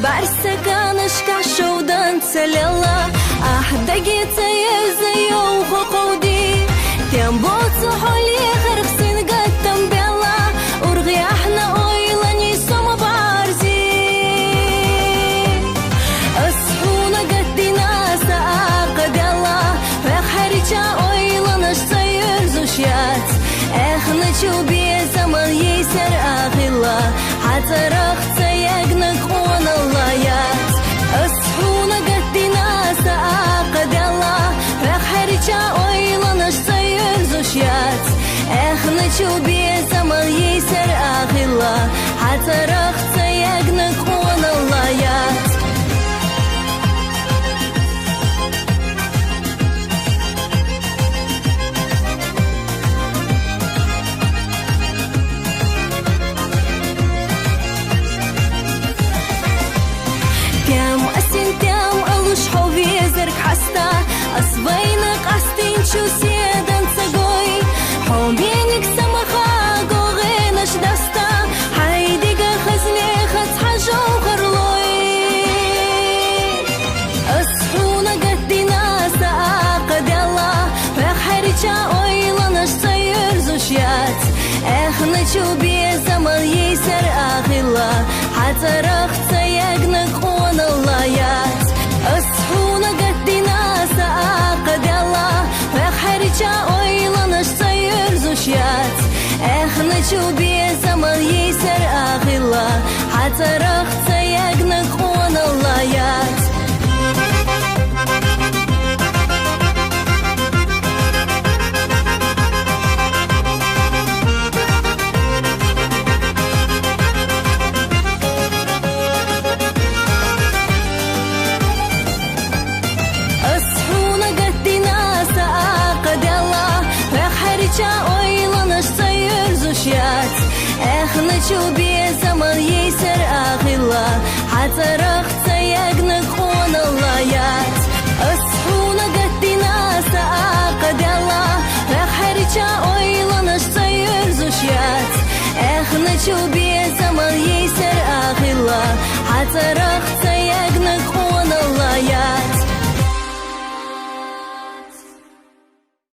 برسكانشكا شودن تسللا أحدقيت يزيو خقودي تنبوت حولي خرخسين قد تنبيلا ورغي احنا اويلاني سوم بارزي أصحونا قدنا ساقد يلا فخرجا اويلانش سير زوشيات اخنا شوبي زمان يسر اغلا حتى رخت يقنق قوان اللايات أصحونا قدنا ساقد يلا فخرجا اويلانش سير زوشيات اخنا شوبي زمان يسر اغلا حتى رخت يقنق قوان اللايات أصبينك أستين شو سيدان سقوي حومينك سمخا قوغينش دستا حيديك خزلي خد حاجو خرلوي أصحونا قدنا ساقد يلا فخرجا اويلانش سير زوشيات اخنا شوبي زمان يسر اغلا حتى رخت يقنق قوان اللايات أصحونا قدنا ساقد يلا فخرجا اويلانش سير زوشيات اخنا شوبي زمان يسر اغلا حتى رخت يقنق قوان اللايات اويلانش سير زوشيات اخنا شوبي زمان يسر اغلا حتى رخت يقنق قوان اللايات أصحونا قدنا ساقد يلا فخرجا اويلانش سير زوشيات اخنا شوبي زمان يسر اغلا حتى رخت